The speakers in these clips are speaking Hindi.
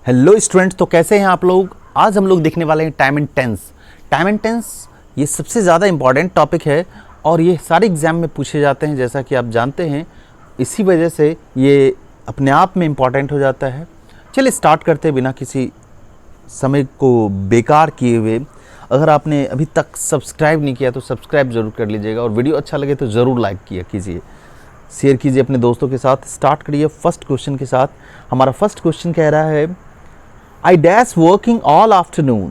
हेलो स्टूडेंट्स, तो कैसे हैं आप लोग। आज हम लोग देखने वाले हैं time and tense. Time and tense ये सबसे ज़्यादा इम्पॉर्टेंट टॉपिक है और ये सारे एग्ज़ाम में पूछे जाते हैं, जैसा कि आप जानते हैं। इसी वजह से ये अपने आप में इम्पॉर्टेंट हो जाता है। चलिए स्टार्ट करते हैं बिना किसी समय को बेकार किए हुए। अगर आपने अभी तक सब्सक्राइब नहीं किया तो सब्सक्राइब ज़रूर कर लीजिएगा और वीडियो अच्छा लगे तो ज़रूर लाइक किया कीजिए, शेयर कीजिए अपने दोस्तों के साथ। स्टार्ट करिए फर्स्ट क्वेश्चन के साथ। हमारा फर्स्ट क्वेश्चन कह रहा है, I dash working all afternoon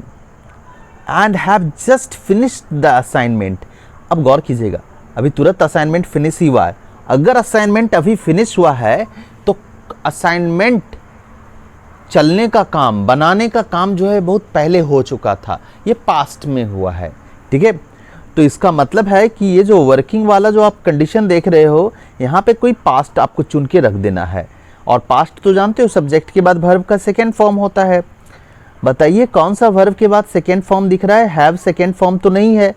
and have just finished the assignment। अब गौर कीजिएगा, अभी तुरंत असाइनमेंट फिनिश ही हुआ है। अगर असाइनमेंट अभी फिनिश हुआ है तो असाइनमेंट चलने का काम, बनाने का काम जो है बहुत पहले हो चुका था, ये पास्ट में हुआ है। ठीक है, तो इसका मतलब है कि ये जो वर्किंग वाला जो आप कंडीशन देख रहे हो, यहाँ पे कोई पास्ट आपको चुन के रख देना है। और पास्ट तो जानते हो, सब्जेक्ट के बाद वर्ब का सेकेंड फॉर्म होता है। बताइए कौन सा वर्ब के बाद सेकेंड फॉर्म दिख रहा है। हैव सेकेंड फॉर्म तो नहीं है,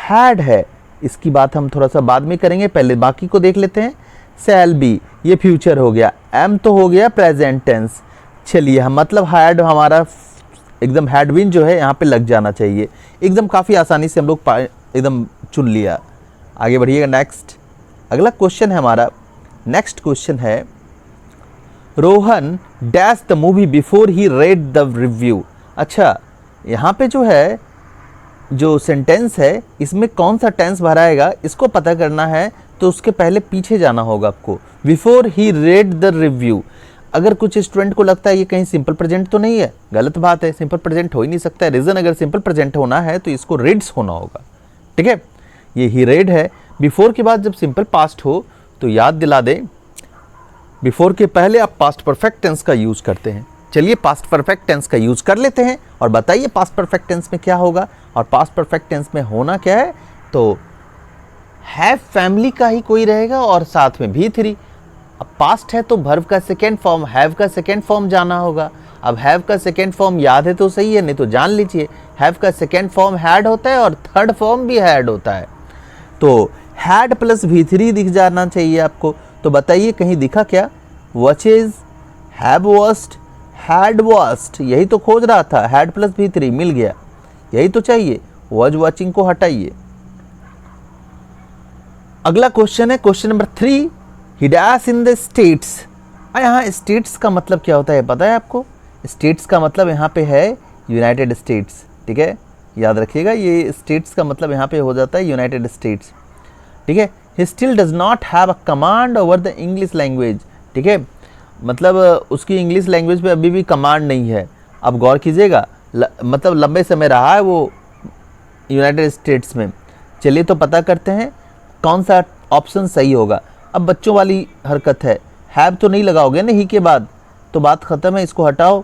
हैड है। इसकी बात हम थोड़ा सा बाद में करेंगे, पहले बाकी को देख लेते हैं। शैल बी, ये फ्यूचर हो गया। एम तो हो गया प्रेजेंट टेंस। चलिए हम मतलब हैड, हमारा एकदम हैड बीन जो है यहाँ पे लग जाना चाहिए। एकदम काफ़ी आसानी से हम लोग एकदम चुन लिया। आगे बढ़िएगा नेक्स्ट। अगला क्वेश्चन है हमारा, नेक्स्ट क्वेश्चन है, Rohan dash the movie before he read the review. अच्छा, यहाँ पे जो है जो सेंटेंस है इसमें कौन सा टेंस भराएगा, इसको पता करना है तो उसके पहले पीछे जाना होगा आपको। Before he read the review. अगर कुछ स्टूडेंट को लगता है ये कहीं सिंपल प्रेजेंट तो नहीं है, गलत बात है, सिंपल प्रेजेंट हो ही नहीं सकता है। रीज़न अगर सिंपल प्रेजेंट होना है तो इसको रेड्स होना होगा। ठीक है, ये ही रेड है। बिफोर के बाद जब सिंपल पास्ट हो तो याद दिला दे, बिफोर के पहले आप पास्ट परफेक्ट टेंस का यूज़ करते हैं। चलिए पास्ट परफेक्ट टेंस का यूज़ कर लेते हैं और बताइए पास्ट परफेक्ट टेंस में क्या होगा। और पास्ट परफेक्ट टेंस में होना क्या है, तो हैव फैमिली का ही कोई रहेगा और साथ में भी थ्री। अब पास्ट है तो वर्ब का सेकेंड फॉर्म, हैव का सेकेंड फॉर्म जाना होगा। अब हैव का सेकेंड फॉर्म याद है तो सही है, नहीं तो जान लीजिए हैव का सेकेंड फॉर्म हैड होता है और थर्ड फॉर्म भी हैड होता है। तो हैड प्लस भी थ्री दिख जाना चाहिए आपको। तो बताइए कहीं दिखा क्या। Watches, have watched, had watched, यही तो खोज रहा था। हैड प्लस भी थ्री मिल गया, यही तो चाहिए। वॉच वॉचिंग को हटाइए। अगला क्वेश्चन है question number 3, he dash in the states. यहाँ स्टेट्स का मतलब क्या होता है पता है आपको। स्टेट्स का मतलब यहाँ पे है यूनाइटेड स्टेट्स। ठीक है, याद रखिएगा, ये स्टेट्स का मतलब यहाँ पे हो जाता है यूनाइटेड स्टेट्स। ठीक है, he still does not have a command over the English language. ठीक है, मतलब उसकी इंग्लिश लैंग्वेज पे अभी भी कमांड नहीं है। अब गौर कीजिएगा, मतलब लंबे समय रहा है वो यूनाइटेड स्टेट्स में। चलिए तो पता करते हैं कौन सा ऑप्शन सही होगा। अब बच्चों वाली हरकत है, हैव तो नहीं लगाओगे ना ही के बाद, तो बात ख़त्म है, इसको हटाओ।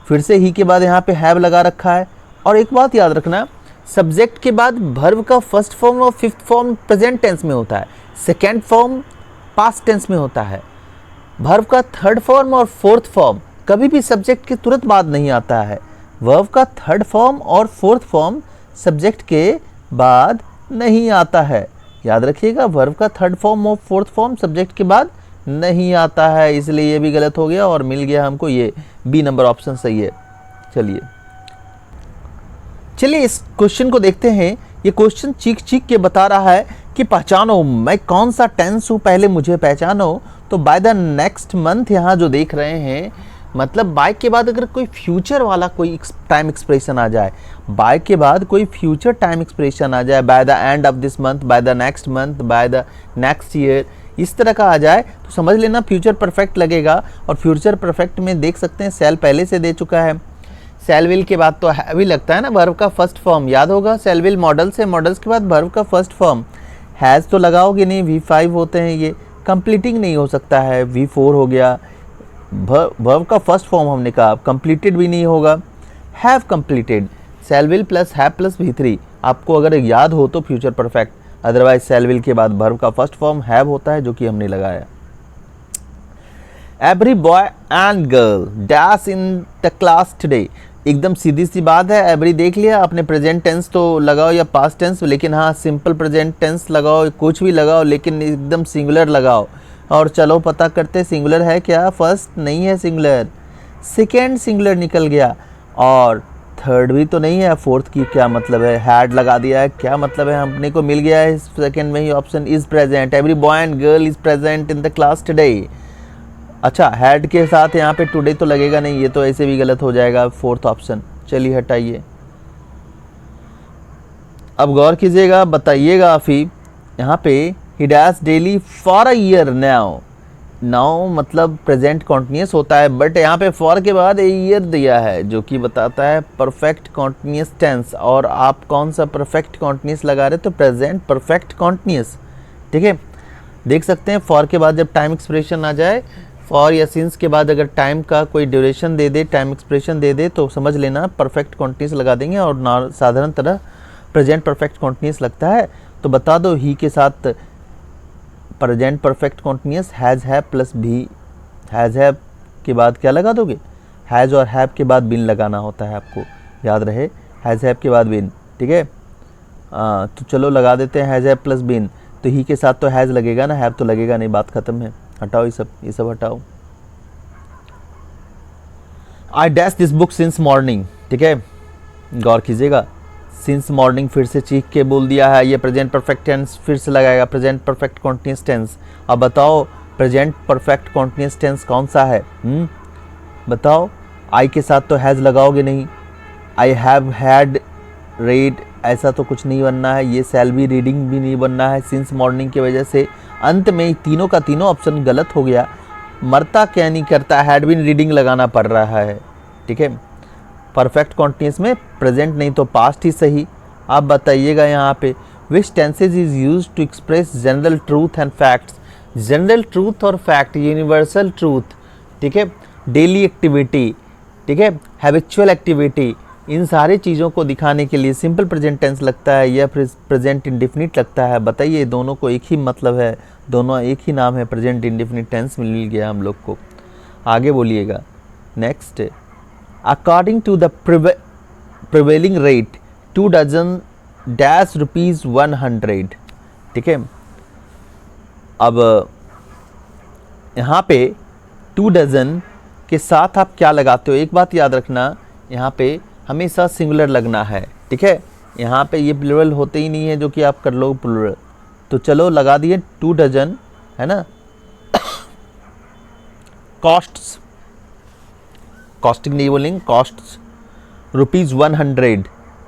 फिर से ही के बाद यहाँ पे हैव लगा रखा है। और एक बात याद रखना, सब्जेक्ट के बाद वर्ब का फर्स्ट फॉर्म और फिफ्थ फॉर्म प्रेजेंट टेंस में होता है, सेकेंड फॉर्म पास्ट टेंस में होता है। वर्ब का थर्ड फॉर्म और फोर्थ फॉर्म कभी भी सब्जेक्ट के तुरंत बाद नहीं आता है। वर्ब का थर्ड फॉर्म और फोर्थ फॉर्म सब्जेक्ट के बाद नहीं आता है। याद रखिएगा, वर्ब का थर्ड फॉर्म और फोर्थ फॉर्म सब्जेक्ट के बाद नहीं आता है, इसलिए ये भी गलत हो गया और मिल गया हमको ये बी नंबर ऑप्शन सही है। चलिए इस क्वेश्चन को देखते हैं। ये क्वेश्चन चीख चीख के बता रहा है कि पहचानो मैं कौन सा टेंस हूँ, पहले मुझे पहचानो। तो बाय द नेक्स्ट मंथ यहाँ जो देख रहे हैं, मतलब बाय के बाद अगर कोई फ्यूचर वाला कोई टाइम एक्सप्रेशन आ जाए, बाय के बाद कोई फ्यूचर टाइम एक्सप्रेशन आ जाए, by the end of this month, by the next month, by the next year, इस तरह का आ जाए तो समझ लेना फ्यूचर परफेक्ट लगेगा। और फ्यूचर परफेक्ट में देख सकते हैं सेल पहले से दे चुका है। सेल विल के बाद तो हैव ही लगता है ना, वर्ब का फर्स्ट फॉर्म याद होगा। सेल विल मॉडल से, मॉडल्स के बाद वर्ब का फर्स्ट फॉर्म। हैज़ तो लगाओगे नहीं, V5 होते हैं ये, कंप्लीटिंग नहीं हो सकता है, V4 हो गया। वर्ब का फर्स्ट फॉर्म हमने कहा, कंप्लीटेड भी नहीं होगा, हैव कंप्लीटेड। सेल will plus have plus V3 आपको अगर याद हो तो फ्यूचर परफेक्ट, अदरवाइज सेल विल के बाद वर्ब का फर्स्ट फॉर्म हैव होता है, जो कि हमने लगाया। Every boy and girl dash in the class today. एकदम सीधी सी बात है, एवरी देख लिया आपने, प्रेजेंट टेंस तो लगाओ या पास्ट टेंस, लेकिन हाँ सिंपल प्रेजेंट टेंस लगाओ, कुछ भी लगाओ, लेकिन एकदम सिंगुलर लगाओ। और चलो पता करते सिंगुलर है क्या। फर्स्ट नहीं है सिंगुलर, सेकेंड सिंगुलर निकल गया, और थर्ड भी तो नहीं है, फोर्थ की क्या मतलब है, हैड लगा दिया है, क्या मतलब है, हमने को मिल गया है सेकेंड में ही option, is present, every boy and girl is present in the class today. अच्छा, हैड के साथ यहाँ पे टुडे तो लगेगा नहीं, ये तो ऐसे भी गलत हो जाएगा फोर्थ ऑप्शन, चलिए हटाइए। अब गौर कीजिएगा, बताइएगा आप ही, यहाँ पे ही dash daily for a year now, now मतलब प्रेजेंट कॉन्टिन्यूस होता है, बट यहाँ पे फॉर के बाद ए ईयर दिया है जो कि बताता है परफेक्ट कॉन्टिन्यूस टेंस, और आप कौन सा परफेक्ट कॉन्टिन्यूस लगा रहे, तो प्रेजेंट परफेक्ट कॉन्टिन्यूस। ठीक है, देख सकते हैं फॉर के बाद जब टाइम एक्सप्रेशन आ जाए, फॉर या सिंस के बाद अगर टाइम का कोई ड्यूरेशन दे दे, टाइम एक्सप्रेशन दे दे, तो समझ लेना परफेक्ट कॉन्टिन्यूस लगा देंगे, और साधारण तरह प्रेजेंट परफेक्ट कॉन्टिन्यूस लगता है। तो बता दो, ही के साथ present perfect continuous has have plus भी, हैज़ हैव के बाद क्या लगा दोगे, हैज़ और हैव के बाद बिन लगाना होता है, आपको याद रहे, हैज़ हैव के बाद बिन। ठीक है, तो चलो लगा देते हैं हैज़ हैव प्लस बिन, तो ही के साथ तो हैज़ लगेगा ना, हैव तो लगेगा नहीं, बात खत्म है, हटाओ ये सब हटाओ। I dash this book since morning. ठीक है, गौर कीजिएगा, सिंस मॉर्निंग फिर से चीख के बोल दिया है, ये प्रेजेंट परफेक्ट टेंस फिर से लगाएगा, प्रेजेंट परफेक्ट कॉन्टिन्यूस टेंस। अब बताओ प्रेजेंट परफेक्ट कॉन्टिन्यूस टेंस कौन सा है, बताओ। आई के साथ तो हैज़ लगाओगे नहीं, आई हैव हैड रेड ऐसा तो कुछ नहीं बनना है, ये शैल बी रीडिंग भी नहीं बनना है, सिंस मॉर्निंग की वजह से अंत में तीनों का तीनों ऑप्शन गलत हो गया। मरता क्या नहीं करता, हैड बीन रीडिंग लगाना पड़ रहा है। ठीक है, परफेक्ट कॉन्टिन्यूस में प्रेजेंट नहीं तो पास्ट ही सही। आप बताइएगा यहाँ पे, which tenses is use to express general truth and facts. General truth और फैक्ट, यूनिवर्सल ट्रूथ, ठीक है, डेली एक्टिविटी, ठीक है, हैबिचुअल एक्टिविटी, इन सारी चीज़ों को दिखाने के लिए सिंपल प्रेजेंट टेंस लगता है या प्रेजेंट इंडेफिनिट लगता है। बताइए, दोनों को एक ही मतलब है, दोनों एक ही नाम है, प्रेजेंट इंडेफिनिट टेंस मिल गया हम लोग को। आगे बोलिएगा, next, according to the prevailing rate 2 dozen dash rupees 100। ठीक है, अब यहाँ पे 2 डजन के साथ आप क्या लगाते हो, एक बात याद रखना, यहाँ पे हमेशा सिंगुलर लगना है। ठीक है, यहाँ पे ये प्लूरल होते ही नहीं है जो कि आप कर लो प्लूरल, तो चलो लगा दिए 2 डजन, है ना। कॉस्ट्स, कॉस्टिंग नहीं बोलेंगे, कॉस्ट्स रुपीज़ 100।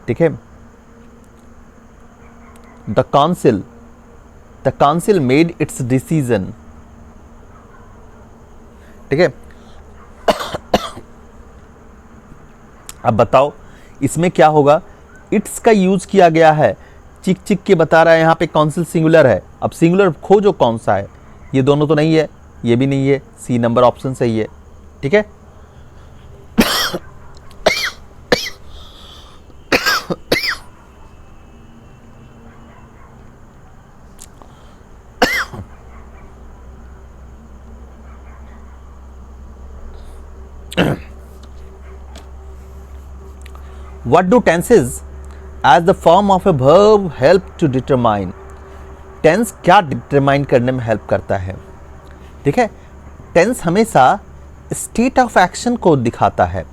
ठीक है, the council made it's decision. ठीक है, अब बताओ इसमें क्या होगा, इट्स का यूज किया गया है, चिक चिक के बता रहा है, यहाँ पे काउंसिल सिंगुलर है। अब सिंगुलर खोजो कौन सा है, ये दोनों तो नहीं है, ये भी नहीं है, सी नंबर ऑप्शन सही है। ठीक है, What do tenses as the form of a verb help to determine? Tense क्या डिटरमाइन करने में हेल्प करता है? ठीक है, टेंस हमेशा स्टेट ऑफ एक्शन को दिखाता है,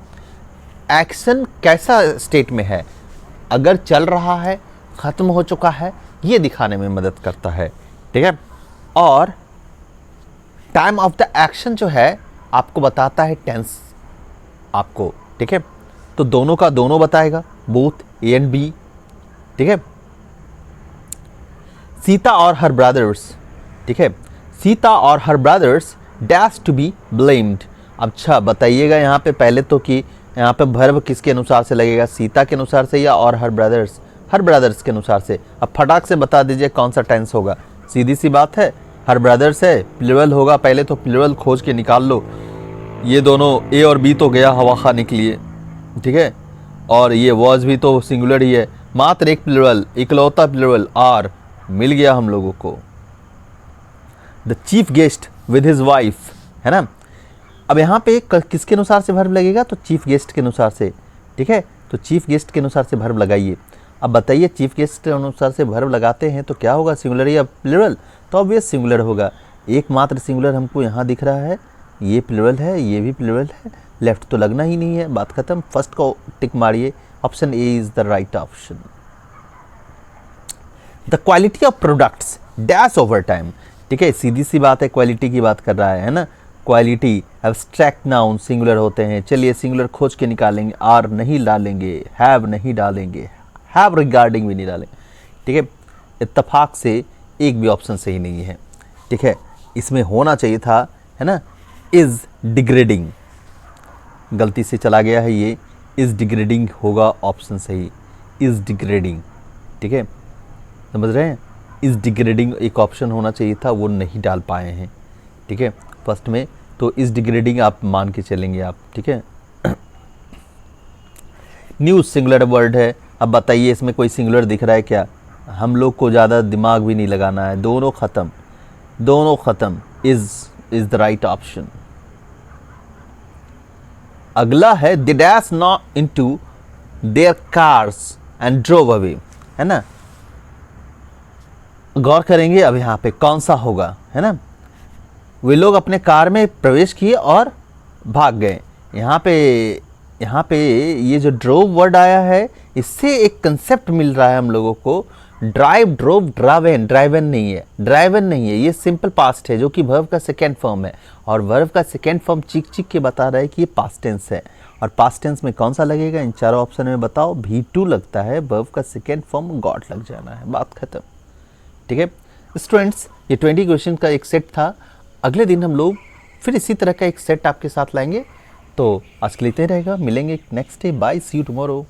एक्शन कैसा स्टेट में है, अगर चल रहा है, ख़त्म हो चुका है, ये दिखाने में मदद करता है। ठीक है, और टाइम ऑफ द एक्शन जो है आपको बताता है टेंस आपको। ठीक है, तो दोनों का दोनों बताएगा, बोथ ए एंड बी। ठीक है, सीता और हर ब्रदर्स, ठीक है, सीता और her brothers dash to be blamed. अच्छा बताइएगा यहाँ पे पहले तो कि यहाँ पे वर्ब किसके अनुसार से लगेगा, सीता के अनुसार से या और हर ब्रदर्स के अनुसार से। अब फटाक से बता दीजिए कौन सा टेंस होगा, सीधी सी बात है, हर ब्रदर्स है, प्लूरल होगा, पहले तो प्लूरल खोज के निकाल लो। ये दोनों ए और बी तो गया हवा खाने के लिए, ठीक है, और ये वॉज भी तो सिंगुलर ही है, मात्र एक प्लूरल, इकलौता प्लूरल आर मिल गया हम लोगों को। The chief guest with his wife, है ना। अब यहाँ पे किसके अनुसार से वर्ब लगेगा, तो चीफ गेस्ट के अनुसार से। ठीक है, तो चीफ गेस्ट के अनुसार से वर्ब लगाइए। अब बताइए चीफ गेस्ट के अनुसार से वर्ब लगाते हैं तो क्या होगा, सिंगुलर या प्लूरल, तो ऑब्वियस सिंगुलर होगा। एकमात्र सिंगुलर हमको यहाँ दिख रहा है, ये प्लूरल है, ये भी प्लूरल है, लेफ्ट तो लगना ही नहीं है, बात खत्म। फर्स्ट को टिक मारिए, option A is the right option. The quality of products dash over time, ठीक है, सीधी सी बात है, क्वालिटी की बात कर रहा है ना। क्वालिटी एब्स्ट्रैक्ट नाउन सिंगुलर होते हैं, चलिए सिंगुलर खोज के निकालेंगे। आर नहीं डालेंगे, हैव नहीं डालेंगे, हैव रिगार्डिंग भी नहीं डालेंगे, ठीक है। इत्तेफाक से एक भी ऑप्शन सही नहीं है, ठीक है। इसमें होना चाहिए था, है ना, इज डिग्रेडिंग, गलती से चला गया है ये, इज डिग्रेडिंग होगा ऑप्शन सही, इज डिग्रेडिंग, ठीक है, समझ रहे हैं। इज डिग्रेडिंग एक ऑप्शन होना चाहिए था, वो नहीं डाल पाए हैं, ठीक है, फर्स्ट में। तो इज डिग्रेडिंग आप मान के चलेंगे आप, ठीक है। न्यूज़ सिंगुलर वर्ड है, अब बताइए इसमें कोई सिंगुलर दिख रहा है क्या? हम लोग को ज़्यादा दिमाग भी नहीं लगाना है, दोनों ख़त्म, दोनों ख़त्म। Is the right option. अगला है they dash not into their cars and drove away, है ना। गौर करेंगे अब यहाँ पे कौन सा होगा, है ना। वे लोग अपने कार में प्रवेश किए और भाग गए। यहाँ पे ये जो ड्रोव वर्ड आया है, इससे एक कंसेप्ट मिल रहा है हम लोगों को। ड्राइव, ड्रोव, ड्रावेन, ड्राइवन नहीं है, ड्राइवन नहीं है, ये सिंपल पास्ट है जो कि वर्ब का सेकेंड फॉर्म है। और वर्ब का सेकेंड फॉर्म चीख चीख के बता रहा है कि ये पास्ट टेंस है। और पास्ट टेंस में कौन सा लगेगा, इन चारों ऑप्शन में बताओ। V2 लगता है, वर्ब का सेकेंड फॉर्म गॉट लग जाना है, बात खत्म, ठीक है। स्टूडेंट्स, ये 20 क्वेश्चन का एक सेट था। अगले दिन हम लोग फिर इसी तरह का एक सेट आपके साथ लाएंगे। तो आज के लिए इतना ही रहेगा, मिलेंगे next day, bye, see you tomorrow.